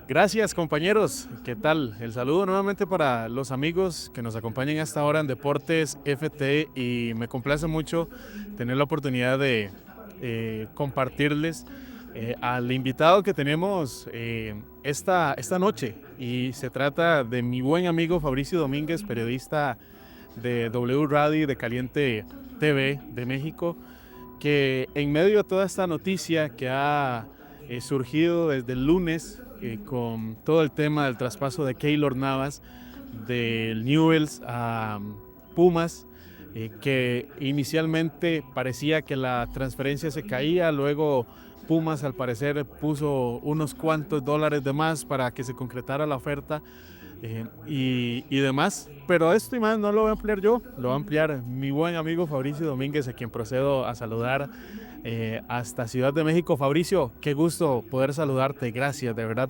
Gracias, compañeros. ¿Qué tal? El saludo nuevamente para los amigos que nos acompañan hasta ahora en Deportes FT y me complace mucho tener la oportunidad de compartirles al invitado que tenemos esta noche y se trata de mi buen amigo Fabricio Domínguez, periodista de W Radio y de Caliente TV de México, que en medio de toda esta noticia que ha surgido desde el lunes con todo el tema del traspaso de Keylor Navas del Newell's a Pumas, que inicialmente parecía que la transferencia se caía, luego Pumas al parecer puso unos cuantos dólares de más para que se concretara la oferta y demás. Pero esto y más no lo voy a ampliar yo, lo va a ampliar mi buen amigo Fabricio Domínguez, a quien procedo a saludar hasta Ciudad de México. Fabricio, qué gusto poder saludarte. Gracias de verdad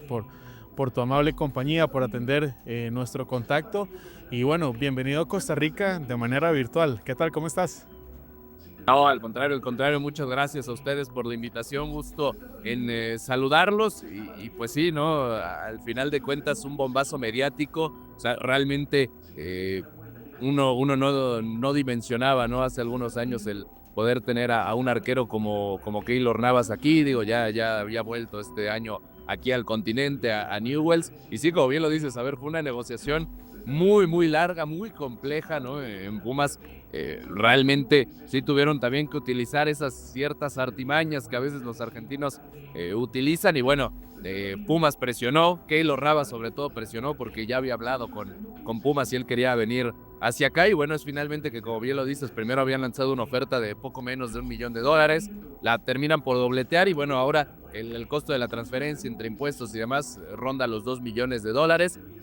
por tu amable compañía, por atender nuestro contacto. Y bueno, bienvenido a Costa Rica de manera virtual. ¿Qué tal? ¿Cómo estás? No, al contrario, muchas gracias a ustedes por la invitación, gusto en saludarlos pues sí, ¿no? Al final de cuentas un bombazo mediático, o sea, realmente uno no dimensionaba, ¿no? Hace algunos años el poder tener a un arquero como Keylor Navas aquí, digo, ya había vuelto este año aquí al continente, a Newell's, y sí, como bien lo dices, a ver, fue una negociación muy larga, muy compleja, ¿no? En Pumas realmente sí tuvieron también que utilizar esas ciertas artimañas que a veces los argentinos utilizan y bueno, Pumas presionó, Keylor Navas sobre todo presionó porque ya había hablado con Pumas y él quería venir hacia acá y bueno, es finalmente que como bien lo dices, primero habían lanzado una oferta de poco menos de $1 millón, la terminan por dobletear y bueno, ahora el costo de la transferencia entre impuestos y demás ronda los $2 millones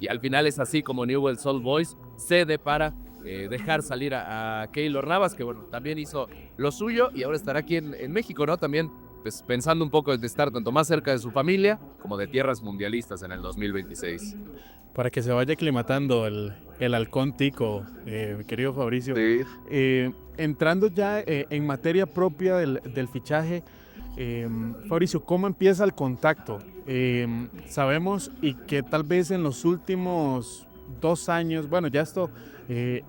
y al final es así como Newell's Old Boys cede para dejar salir a Keylor Navas, que bueno, también hizo lo suyo y ahora estará aquí en México, ¿no? También pues, pensando un poco de estar tanto más cerca de su familia como de tierras mundialistas en el 2026. Para que se vaya aclimatando el halcón tico, mi querido Fabricio. Sí. Entrando ya en materia propia del fichaje, Fabricio, ¿cómo empieza el contacto? Sabemos y que tal vez en los últimos 2 años, bueno, ya esto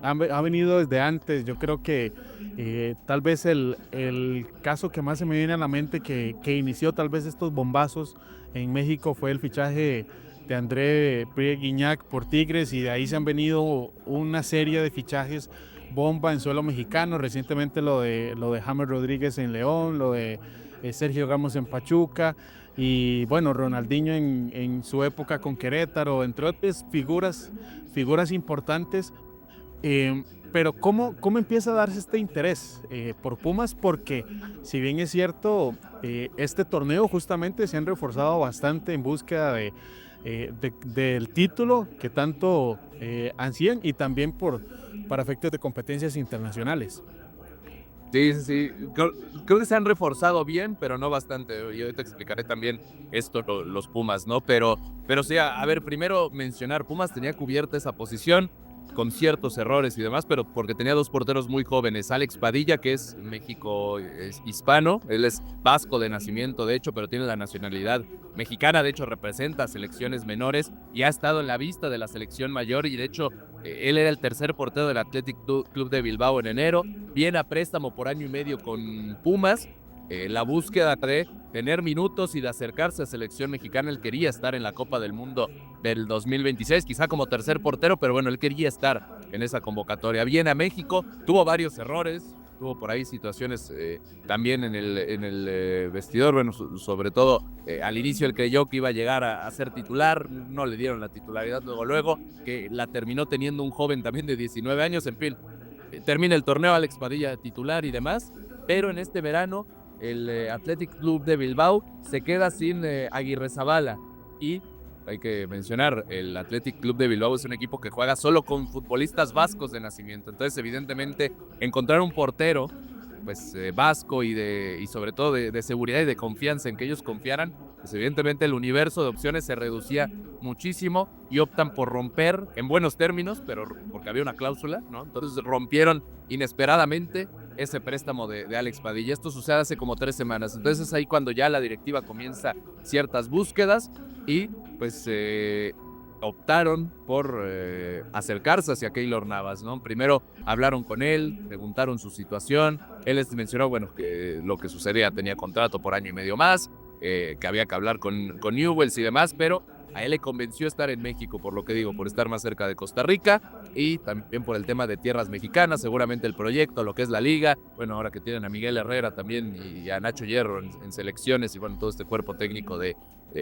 ha venido desde antes. Yo creo que tal vez el caso que más se me viene a la mente que inició tal vez estos bombazos en México fue el fichaje de André Pierre Gignac por Tigres y de ahí se han venido una serie de fichajes bomba en suelo mexicano. Recientemente lo de James Rodríguez en León, lo de Sergio Ramos en Pachuca y bueno, Ronaldinho en su época con Querétaro, entre otras figuras importantes. Pero ¿cómo empieza a darse este interés por Pumas? Porque si bien es cierto, este torneo justamente se han reforzado bastante en búsqueda del título que tanto ansían y también para efectos de competencias internacionales. Sí. Creo que se han reforzado bien, pero no bastante. Yo te explicaré también esto, los Pumas, ¿no? Pero sí, a ver, primero mencionar, Pumas tenía cubierta esa posición con ciertos errores y demás, pero porque tenía dos porteros muy jóvenes. Alex Padilla, que es México es hispano, él es vasco de nacimiento, de hecho, pero tiene la nacionalidad mexicana, de hecho representa a selecciones menores y ha estado en la vista de la selección mayor y de hecho él era el tercer portero del Athletic Club de Bilbao en enero, viene a préstamo por año y medio con Pumas. La búsqueda de tener minutos y de acercarse a selección mexicana, él quería estar en la Copa del Mundo del 2026, quizá como tercer portero, pero bueno, él quería estar en esa convocatoria. Viene a México, tuvo varios errores, tuvo por ahí situaciones también en el vestidor, bueno, sobre todo al inicio él creyó que iba a llegar a ser titular, no le dieron la titularidad luego, que la terminó teniendo un joven también de 19 años, en fin, termina el torneo Alex Padilla titular y demás, pero en este verano el Athletic Club de Bilbao se queda sin Aguirrezabala y hay que mencionar, el Athletic Club de Bilbao es un equipo que juega solo con futbolistas vascos de nacimiento, entonces evidentemente encontrar un portero pues vasco y sobre todo de seguridad y de confianza en que ellos confiaran, pues evidentemente el universo de opciones se reducía muchísimo y optan por romper en buenos términos, pero porque había una cláusula, ¿no? Entonces rompieron inesperadamente ese préstamo de Alex Padilla. Esto sucede hace como 3 semanas. Entonces es ahí cuando ya la directiva comienza ciertas búsquedas y pues optaron por acercarse hacia Keylor Navas, ¿no? Primero hablaron con él, preguntaron su situación. Él les mencionó, bueno, que lo que sucedía, tenía contrato por año y medio más, que había que hablar con Newells y demás, pero a él le convenció estar en México, por lo que digo, por estar más cerca de Costa Rica y también por el tema de tierras mexicanas, seguramente el proyecto, lo que es la liga, bueno, ahora que tienen a Miguel Herrera también y a Nacho Hierro en selecciones y bueno, todo este cuerpo técnico de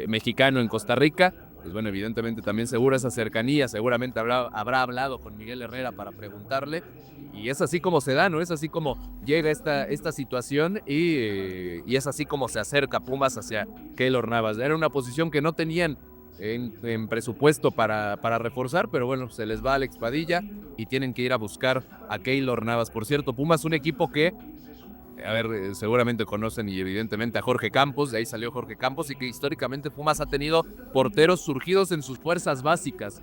mexicano en Costa Rica, pues bueno, evidentemente también seguro esa cercanía, seguramente habrá hablado con Miguel Herrera para preguntarle y es así como se da, ¿no? Es así como llega esta situación y es así como se acerca Pumas hacia Keylor Navas. Era una posición que no tenían en presupuesto para reforzar, pero bueno, se les va Alex Padilla y tienen que ir a buscar a Keylor Navas. Por cierto, Pumas, un equipo que, a ver, seguramente conocen y evidentemente a Jorge Campos, de ahí salió Jorge Campos, y que históricamente Pumas ha tenido porteros surgidos en sus fuerzas básicas.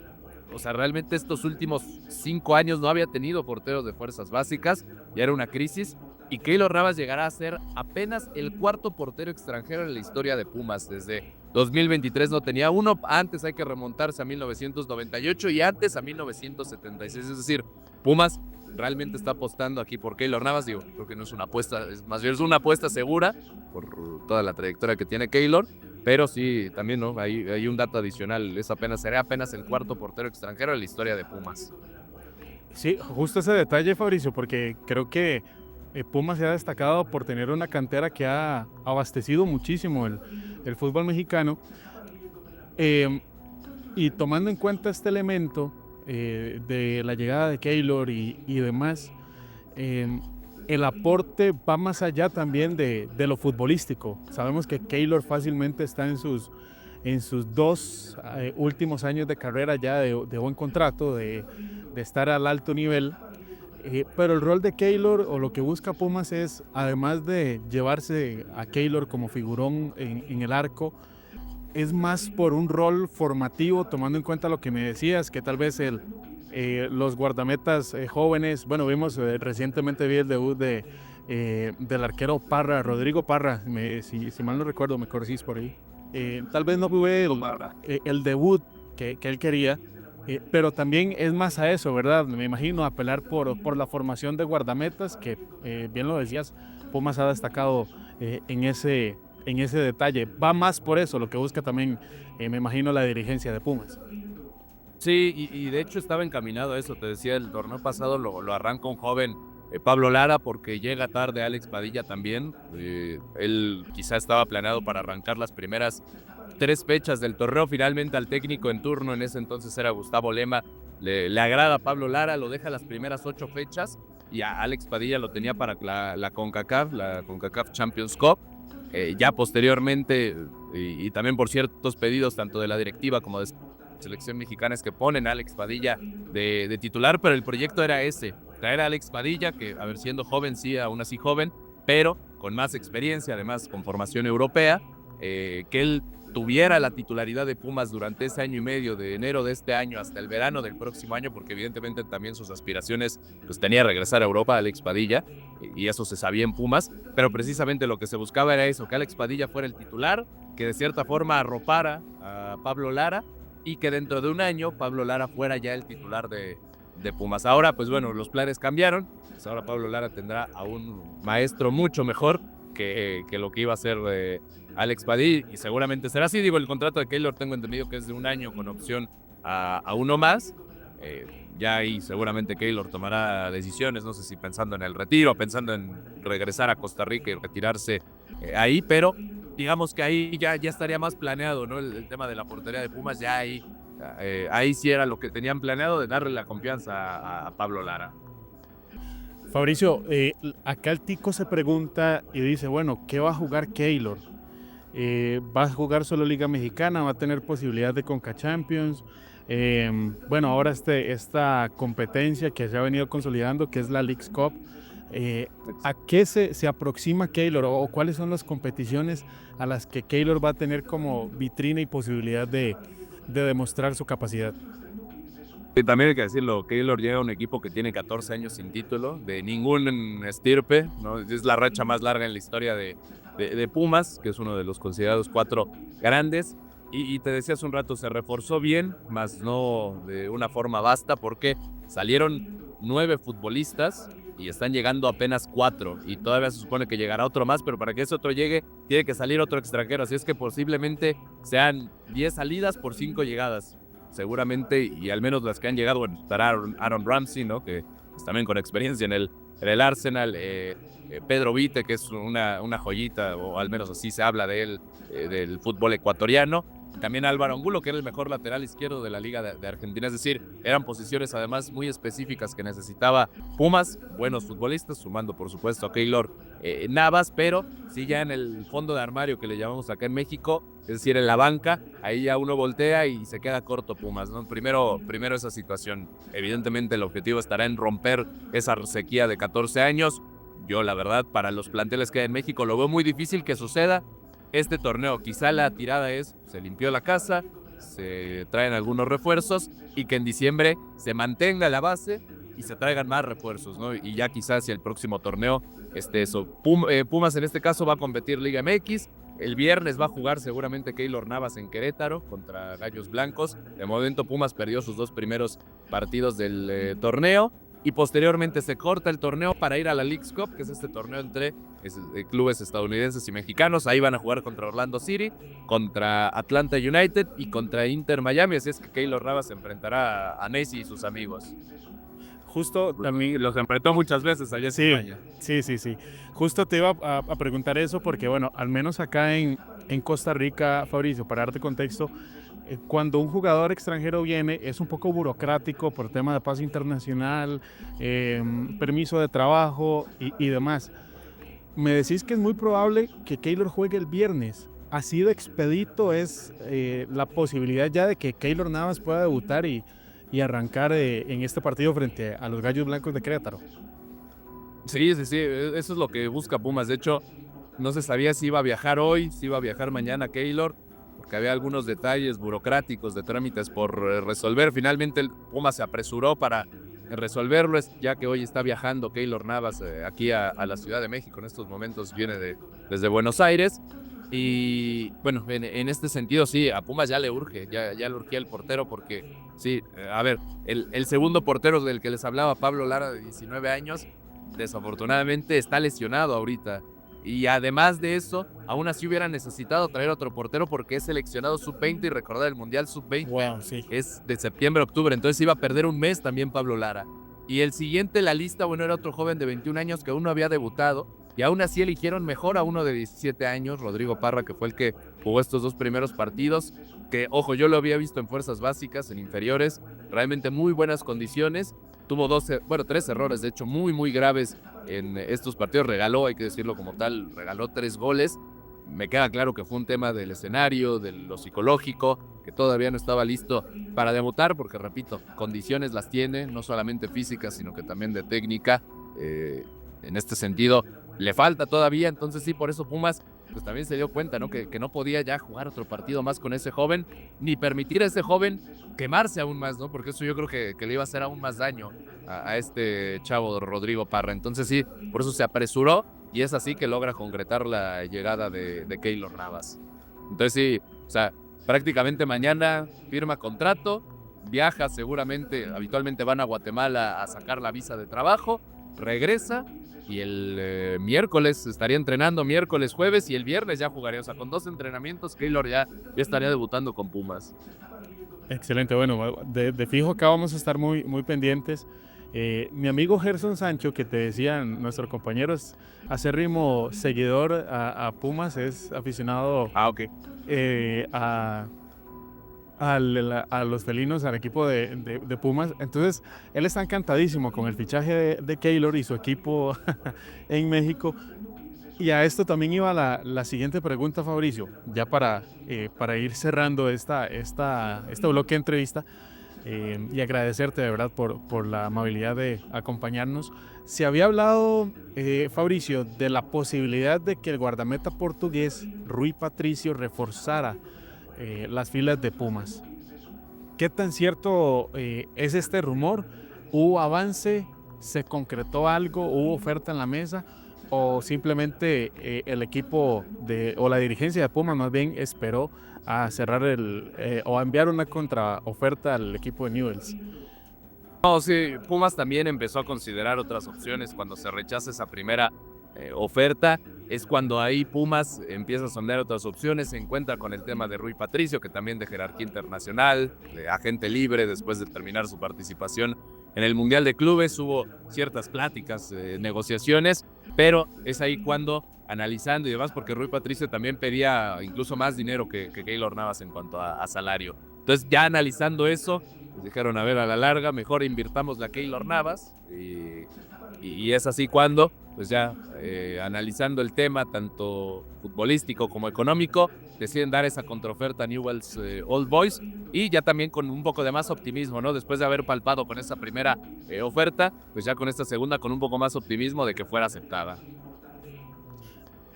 O sea, realmente estos últimos 5 años no había tenido porteros de fuerzas básicas, ya era una crisis, y Keylor Navas llegará a ser apenas el 4º portero extranjero en la historia de Pumas. Desde 2023 no tenía uno, antes hay que remontarse a 1998 y antes a 1976, es decir, Pumas realmente está apostando aquí por Keylor Navas. Digo, creo que no es una apuesta, más bien es una apuesta segura por toda la trayectoria que tiene Keylor, pero sí, también ¿no? Hay un dato adicional, será apenas el 4º portero extranjero en la historia de Pumas. Sí, justo ese detalle, Fabricio, porque creo que Pumas se ha destacado por tener una cantera que ha abastecido muchísimo el fútbol mexicano. Y tomando en cuenta este elemento de la llegada de Keylor y demás, el aporte va más allá también de lo futbolístico. Sabemos que Keylor fácilmente está en sus 2 últimos años de carrera ya de buen contrato, de estar al alto nivel. Pero el rol de Keylor o lo que busca Pumas es, además de llevarse a Keylor como figurón en el arco, es más por un rol formativo, tomando en cuenta lo que me decías, que tal vez los guardametas jóvenes, bueno, vimos recientemente vi el debut del arquero Parra, Rodrigo Parra, si mal no recuerdo, me corregís por ahí. Tal vez no fue el debut que él quería, pero también es más a eso, ¿verdad? Me imagino apelar por la formación de guardametas, que bien lo decías, Pumas ha destacado en ese detalle. Va más por eso, lo que busca también, me imagino, la dirigencia de Pumas. Sí, y de hecho estaba encaminado a eso, te decía, el torneo pasado lo arranca un joven, Pablo Lara, porque llega tarde Alex Padilla también. Él quizá estaba planeado para arrancar las primeras 3 fechas del torneo. Finalmente al técnico en turno, en ese entonces era Gustavo Lema, le agrada a Pablo Lara, lo deja las primeras 8 fechas y a Alex Padilla lo tenía para la CONCACAF Champions Cup. Ya posteriormente, y también por ciertos pedidos tanto de la directiva como de selección mexicana, es que ponen a Alex Padilla de titular, pero el proyecto era ese, traer a Alex Padilla, que a ver, siendo joven, sí, aún así joven, pero con más experiencia, además con formación europea, que él tuviera la titularidad de Pumas durante ese año y medio, de enero de este año hasta el verano del próximo año, porque evidentemente también sus aspiraciones pues tenía regresar a Europa, Alex Padilla, y eso se sabía en Pumas, pero precisamente lo que se buscaba era eso, que Alex Padilla fuera el titular, que de cierta forma arropara a Pablo Lara y que dentro de un año Pablo Lara fuera ya el titular de Pumas. Ahora, pues bueno, los planes cambiaron, pues ahora Pablo Lara tendrá a un maestro mucho mejor que lo que iba a ser Alex Padilla, y seguramente será así. Digo, el contrato de Keylor tengo entendido que es de 1 año con opción a uno más. Ya ahí seguramente Keylor tomará decisiones, no sé si pensando en el retiro, pensando en regresar a Costa Rica y retirarse ahí, pero digamos que ahí ya estaría más planeado, ¿no? El tema de la portería de Pumas, ya ahí sí era lo que tenían planeado, de darle la confianza a Pablo Lara. Fabricio, acá el tico se pregunta y dice, bueno, ¿qué va a jugar Keylor? ¿Va a jugar solo Liga Mexicana? ¿Va a tener posibilidad de Conca Champions? Bueno, ahora esta competencia que se ha venido consolidando, que es la Leagues Cup, ¿a qué se aproxima Keylor o cuáles son las competiciones a las que Keylor va a tener como vitrina y posibilidad de demostrar su capacidad? Y también hay que decirlo, Keylor llega a un equipo que tiene 14 años sin título, de ningún estirpe, ¿no? Es la racha más larga en la historia de Pumas, que es uno de los considerados 4 grandes. Y te decía hace un rato, se reforzó bien, más no de una forma vasta, porque salieron 9 futbolistas y están llegando apenas 4. Y todavía se supone que llegará otro más, pero para que ese otro llegue, tiene que salir otro extranjero. Así es que posiblemente sean 10 salidas por 5 llegadas. Seguramente, y al menos las que han llegado, bueno, estará Aaron Ramsey, ¿no? Que es también con experiencia en el Arsenal, Pedro Vite, que es una joyita, o al menos así se habla de él, del fútbol ecuatoriano. También Álvaro Angulo, que era el mejor lateral izquierdo de la Liga de Argentina. Es decir, eran posiciones además muy específicas que necesitaba Pumas, buenos futbolistas, sumando por supuesto a Keylor Navas, pero sí ya en el fondo de armario que le llamamos acá en México, es decir, en la banca, ahí ya uno voltea y se queda corto Pumas, ¿no? Primero esa situación. Evidentemente el objetivo estará en romper esa sequía de 14 años. Yo, la verdad, para los planteles que hay en México lo veo muy difícil que suceda este torneo. Quizá la tirada es, se limpió la casa, se traen algunos refuerzos y que en diciembre se mantenga la base y se traigan más refuerzos, ¿no? Y ya quizás si el próximo torneo eso. Pumas en este caso va a competir Liga MX. El viernes va a jugar seguramente Keylor Navas en Querétaro contra Gallos Blancos. De momento Pumas perdió sus 2 primeros partidos del torneo. Y posteriormente se corta el torneo para ir a la Leagues Cup, que es este torneo entre clubes estadounidenses y mexicanos. Ahí van a jugar contra Orlando City, contra Atlanta United y contra Inter Miami. Así es que Keylor Navas se enfrentará a Nessi y sus amigos. Justo también los enfrentó muchas veces allá en España. Sí. Justo te iba a preguntar eso porque, bueno, al menos acá en Costa Rica, Fabricio, para darte contexto, cuando un jugador extranjero viene es un poco burocrático por tema de pase internacional, permiso de trabajo y demás. Me decís que es muy probable que Keylor juegue el viernes. Así de expedito es la posibilidad ya de que Keylor Navas pueda debutar y arrancar en este partido frente a los Gallos Blancos de Querétaro. Sí, eso es lo que busca Pumas. De hecho, no se sabía si iba a viajar hoy, si iba a viajar mañana Keylor, porque había algunos detalles burocráticos de trámites por resolver. Finalmente el Pumas se apresuró para resolverlo, ya que hoy está viajando Keylor Navas aquí a la Ciudad de México. En estos momentos viene desde Buenos Aires. Y bueno, en este sentido sí, a Pumas ya le urge, ya le urgía el portero porque sí, a ver, el segundo portero del que les hablaba, Pablo Lara, de 19 años, desafortunadamente está lesionado ahorita. Y además de eso, aún así hubiera necesitado traer otro portero porque es seleccionado sub-20 y recordar el Mundial sub-20 wow, sí. es de septiembre a octubre, entonces iba a perder un mes también Pablo Lara. Y el siguiente en la lista, bueno, era otro joven de 21 años que aún no había debutado y aún así eligieron mejor a uno de 17 años, Rodrigo Parra, que fue el que jugó estos 2 primeros partidos, que, ojo, yo lo había visto en fuerzas básicas, en inferiores, realmente muy buenas condiciones. Tuvo 3 errores, de hecho, muy graves en estos partidos. Regaló, hay que decirlo como tal, regaló 3 goles. Me queda claro que fue un tema del escenario, de lo psicológico, que todavía no estaba listo para debutar, porque, repito, condiciones las tiene, no solamente físicas, sino que también de técnica. En este sentido, le falta todavía, entonces sí, por eso Pumas pues también se dio cuenta, ¿no? Que no podía ya jugar otro partido más con ese joven, ni permitir a ese joven quemarse aún más, ¿no? Porque eso yo creo que le iba a hacer aún más daño a este chavo Rodrigo Parra. Entonces sí, por eso se apresuró y es así que logra concretar la llegada de Keylor Navas. Entonces sí, o sea, prácticamente mañana firma contrato, viaja seguramente, habitualmente van a Guatemala a sacar la visa de trabajo, regresa y el miércoles estaría entrenando, miércoles, jueves y el viernes ya jugaría. O sea, con 2 entrenamientos, Keylor ya estaría debutando con Pumas. Excelente, bueno, de fijo acá vamos a estar muy pendientes. Mi amigo Gerson Sancho, que te decían nuestros compañeros, acérrimo seguidor a Pumas, es aficionado a los felinos, al equipo de Pumas. Entonces, él está encantadísimo con el fichaje de Keylor y su equipo en México. Y a esto también iba la siguiente pregunta, Fabricio, ya para ir cerrando este bloque de entrevista y agradecerte de verdad por la amabilidad de acompañarnos. Se había hablado, Fabricio, de la posibilidad de que el guardameta portugués Rui Patricio reforzara las filas de Pumas. ¿qué tan cierto es este rumor? ¿Hubo avance? ¿Se concretó algo? ¿Hubo oferta en la mesa? ¿O simplemente el equipo o la dirigencia de Pumas más bien esperó a cerrar o a enviar una contraoferta al equipo de Newell's? No, sí, Pumas también empezó a considerar otras opciones cuando se rechaza esa primera oferta. Es cuando ahí Pumas empieza a sondear otras opciones, se encuentra con el tema de Rui Patricio, que también de jerarquía internacional, de agente libre después de terminar su participación en el Mundial de Clubes. Hubo ciertas pláticas, negociaciones, pero es ahí cuando, analizando y demás, porque Rui Patricio también pedía incluso más dinero que Keylor Navas en cuanto a salario. Entonces, ya analizando eso, pues dijeron, a ver, a la larga, mejor invirtamos la Keylor Navas. Y es así cuando, pues ya analizando el tema, tanto futbolístico como económico, deciden dar esa contraoferta a Newell's Old Boys, y ya también con un poco de más optimismo, ¿no? Después de haber palpado con esa primera oferta, pues ya con esta segunda, con un poco más optimismo de que fuera aceptada.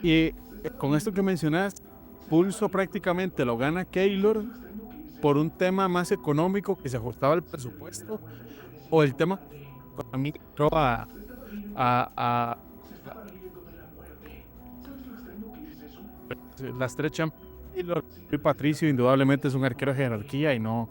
Y con esto que mencionas, Pulso prácticamente lo gana Keylor por un tema más económico que se ajustaba al presupuesto, o el tema económico a las tres Champions. Y Patricio indudablemente es un arquero de jerarquía y no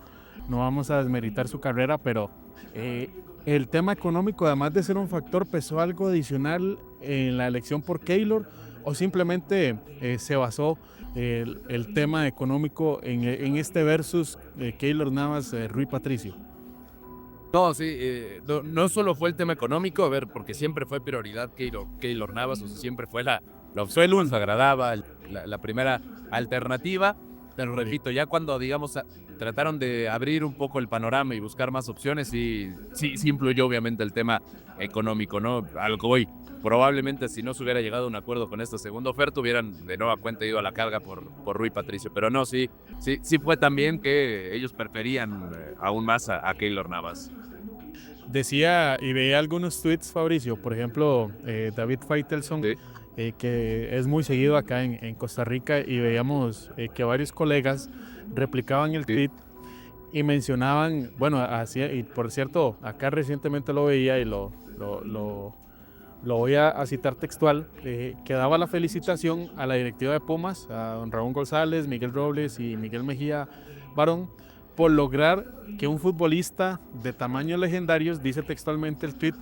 vamos a desmeritar su carrera, pero el tema económico, además de ser un factor, pesó algo adicional en la elección por Keylor, o simplemente se basó el tema económico en este versus Keylor Navas, Rui Patricio. No, sí, no solo fue el tema económico, a ver, porque siempre fue prioridad Keylor Navas, o sea, siempre fue la opción, nos agradaba la primera alternativa, pero repito, ya cuando, digamos, trataron de abrir un poco el panorama y buscar más opciones, sí influyó obviamente el tema económico, ¿no? A lo que voy, probablemente si no se hubiera llegado a un acuerdo con esta segunda oferta, hubieran de nueva cuenta ido a la carga por Rui Patricio, pero no, sí fue también que ellos preferían aún más a Keylor Navas. Decía y veía algunos tweets, Fabricio, por ejemplo, David Faitelson, Sí. Que es muy seguido acá en Costa Rica, y veíamos que varios colegas replicaban el tweet y mencionaban, bueno, y por cierto, acá recientemente lo veía y lo voy a citar textual, que daba la felicitación a la directiva de Pumas, a don Raúl González, Miguel Robles y Miguel Mejía Barón, por lograr que un futbolista de tamaños legendarios, dice textualmente el tweet,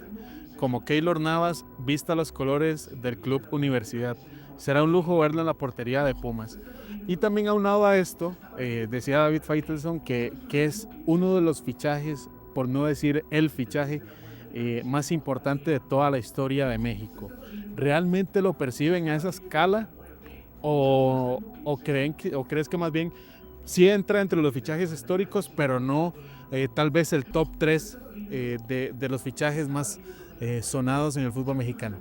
como Keylor Navas, vista los colores del Club Universidad. Será un lujo verlo en la portería de Pumas. Y también aunado a esto, decía David Faitelson que es uno de los fichajes, por no decir el fichaje más importante de toda la historia de México. ¿Realmente lo perciben a esa escala? ¿O crees que más bien sí entra entre los fichajes históricos, pero no tal vez el top 3 de los fichajes más sonados en el fútbol mexicano?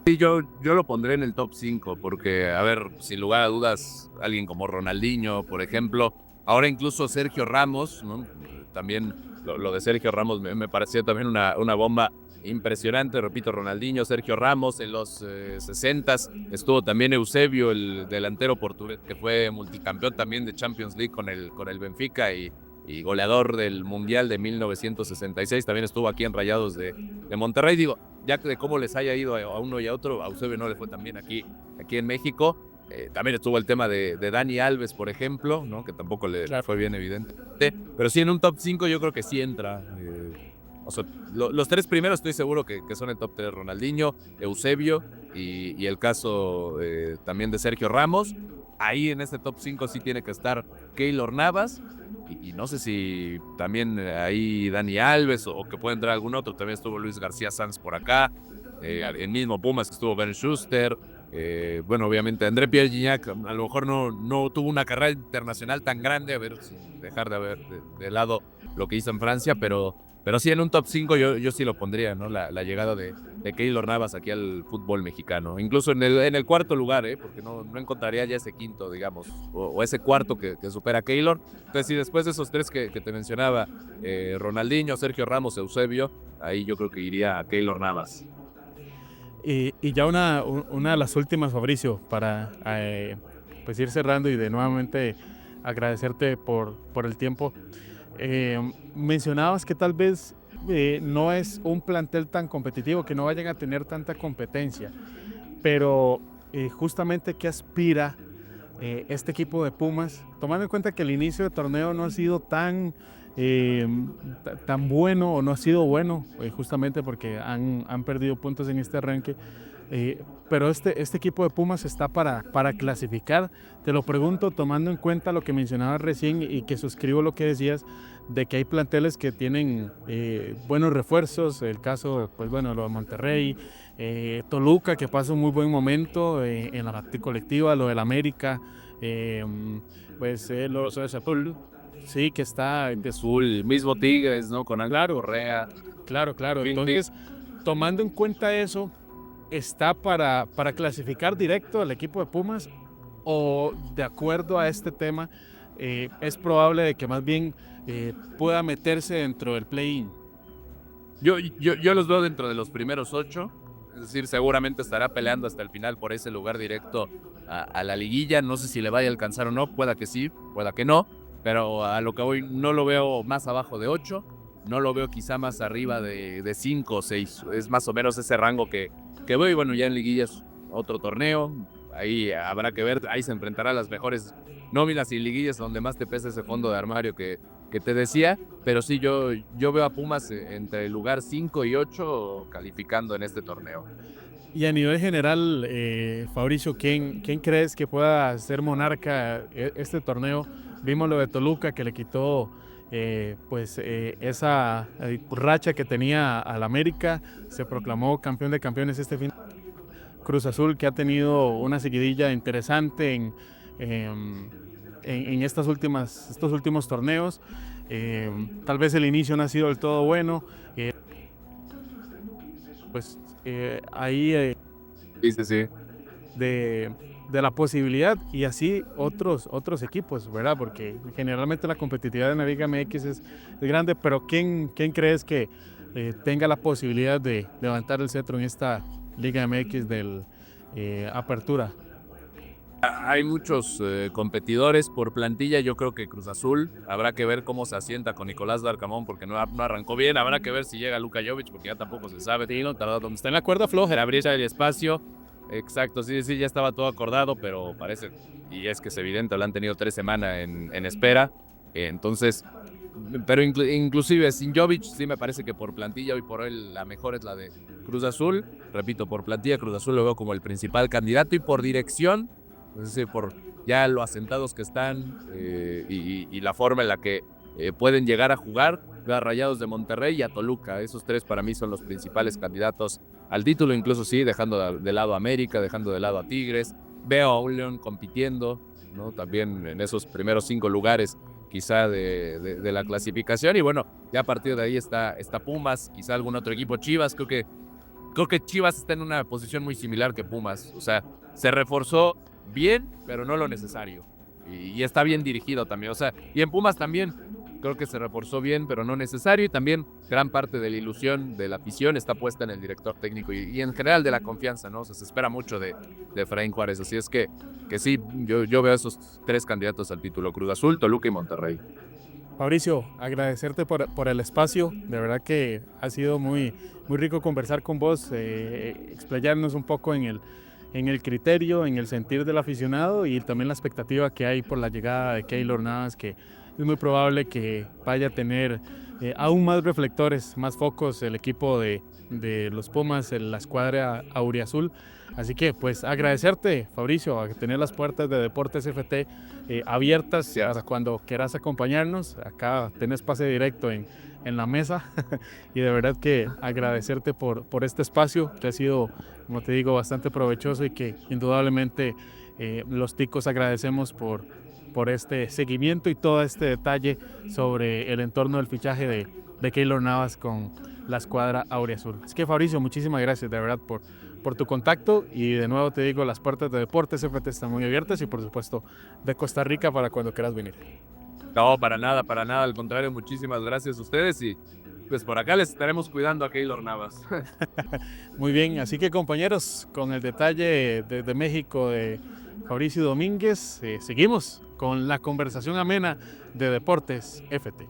Sí, yo lo pondré en el top 5 porque, a ver, sin lugar a dudas, alguien como Ronaldinho, por ejemplo, ahora incluso Sergio Ramos, ¿no? También lo de Sergio Ramos me pareció también una bomba impresionante. Repito, Ronaldinho, Sergio Ramos, en los 60s estuvo también Eusebio, el delantero portugués, que fue multicampeón también de Champions League con el Benfica y goleador del Mundial de 1966, también estuvo aquí en Rayados de Monterrey. Digo, ya de cómo les haya ido a uno y a otro, a Eusebio no le fue también aquí en México. También estuvo el tema de Dani Alves, por ejemplo, ¿no? Que tampoco le fue bien evidente. Pero sí, en un top 5 yo creo que sí entra. O sea, los tres primeros estoy seguro que son el top 3, Ronaldinho, Eusebio y el caso también de Sergio Ramos. Ahí en este top 5 sí tiene que estar Keylor Navas, y no sé si también ahí Dani Alves o que puede entrar algún otro. También estuvo Luis García Sanz por acá, el mismo Pumas que estuvo Ben Schuster, bueno, obviamente André Pierre Gignac a lo mejor no tuvo una carrera internacional tan grande, a ver, sin dejar de lado lo que hizo en Francia, pero sí en un top 5 yo sí lo pondría, ¿no? La llegada de Keylor Navas aquí al fútbol mexicano. Incluso en el cuarto lugar, porque no encontraría ya ese quinto, digamos, o ese cuarto que supera a Keylor. Entonces, si después de esos tres que te mencionaba, Ronaldinho, Sergio Ramos, Eusebio, ahí yo creo que iría a Keylor Navas. Y ya una de las últimas, Fabricio, para pues ir cerrando y de nuevamente agradecerte por el tiempo. Mencionabas que tal vez no es un plantel tan competitivo, que no vayan a tener tanta competencia, pero justamente qué aspira este equipo de Pumas, tomando en cuenta que el inicio de torneo no ha sido eh, tan bueno o no ha sido bueno, justamente porque han perdido puntos en este arranque. Pero este equipo de Pumas está para clasificar. Te lo pregunto tomando en cuenta lo que mencionabas recién y que suscribo lo que decías de que hay planteles que tienen buenos refuerzos, el caso, pues bueno, lo de Monterrey, Toluca, que pasa un muy buen momento en la parte colectiva, lo del América, pues los de Azul, sí, que está de Azul, mismo Tigres, ¿no? Con Ángel claro, Correa. claro. Entonces, tomando en cuenta eso, ¿está para clasificar directo al equipo de Pumas o de acuerdo a este tema es probable de que más bien pueda meterse dentro del play-in? Yo los veo dentro de los primeros 8, es decir, seguramente estará peleando hasta el final por ese lugar directo a la liguilla. No sé si le vaya a alcanzar o no, pueda que sí, pueda que no, pero a lo que voy no lo veo más abajo de 8, no lo veo quizá más arriba de 5 o 6, es más o menos ese rango que veo. Y bueno, ya en liguillas otro torneo, ahí habrá que ver, ahí se enfrentará a las mejores nóminas y liguillas donde más te pesa ese fondo de armario que te decía, pero sí, yo veo a Pumas entre el lugar 5 y 8 calificando en este torneo. Y a nivel general, Fabricio, ¿quién crees que pueda ser monarca este torneo? Vimos lo de Toluca que le quitó esa racha que tenía al América, se proclamó campeón de campeones este fin. Cruz Azul que ha tenido una seguidilla interesante en estos últimos torneos. Tal vez el inicio no ha sido del todo bueno. Ahí Sí, sí, sí. de la posibilidad y así otros equipos, ¿verdad? Porque generalmente la competitividad en la Liga MX es grande, pero ¿quién crees que tenga la posibilidad de levantar el cetro en esta Liga MX del Apertura? Hay muchos competidores por plantilla. Yo creo que Cruz Azul habrá que ver cómo se asienta con Nicolás Larcamón porque no arrancó bien. Habrá que ver si llega Luka Jovic porque ya tampoco se sabe. Sí, no, donde está en la cuerda floja, abrir el espacio. Exacto, sí, ya estaba todo acordado, pero parece, y es que es evidente, lo han tenido 3 semanas en espera. Entonces, pero inclusive sin Jovic, sí me parece que por plantilla hoy por hoy la mejor es la de Cruz Azul. Repito, por plantilla Cruz Azul lo veo como el principal candidato y por dirección, es decir, por ya lo asentados que están y la forma en la que pueden llegar a jugar, veo a Rayados de Monterrey y a Toluca. Esos 3 para mí son los principales candidatos al título, incluso sí, dejando de lado a América, dejando de lado a Tigres. Veo a un León compitiendo, ¿no? También en esos primeros 5 lugares quizá de la clasificación. Y bueno, ya a partir de ahí está Pumas, quizá algún otro equipo. Chivas, creo que Chivas está en una posición muy similar que Pumas. O sea, se reforzó bien, pero no lo necesario. Y está bien dirigido también. O sea, y en Pumas también creo que se reforzó bien, pero no necesario. Y también gran parte de la ilusión de la afición está puesta en el director técnico y en general de la confianza, ¿no? O sea, se espera mucho de Efraín Juárez. Así es que sí, yo veo a esos 3 candidatos al título: Cruz Azul, Toluca y Monterrey. Fabricio, agradecerte por el espacio. De verdad que ha sido muy rico conversar con vos, explayarnos un poco en el criterio, en el sentir del aficionado y también la expectativa que hay por la llegada de Keylor Navas, que es muy probable que vaya a tener aún más reflectores, más focos el equipo de los Pumas, la escuadra auriazul. Así que pues agradecerte, Fabricio, a tener las puertas de Deportes FT abiertas para cuando quieras acompañarnos. Acá tenés pase directo en la mesa y de verdad que agradecerte por este espacio que ha sido, como te digo, bastante provechoso y que indudablemente los ticos agradecemos por este seguimiento y todo este detalle sobre el entorno del fichaje de Keylor Navas con la escuadra auriazul. Así que Fabricio, muchísimas gracias de verdad por tu contacto y de nuevo te digo, las puertas de Deportes FT están muy abiertas y por supuesto de Costa Rica para cuando quieras venir. No, para nada, al contrario, muchísimas gracias a ustedes y pues por acá les estaremos cuidando a Keylor Navas. Muy bien, así que compañeros, con el detalle de México de Fabricio Domínguez, seguimos con la conversación amena de Deportes FT.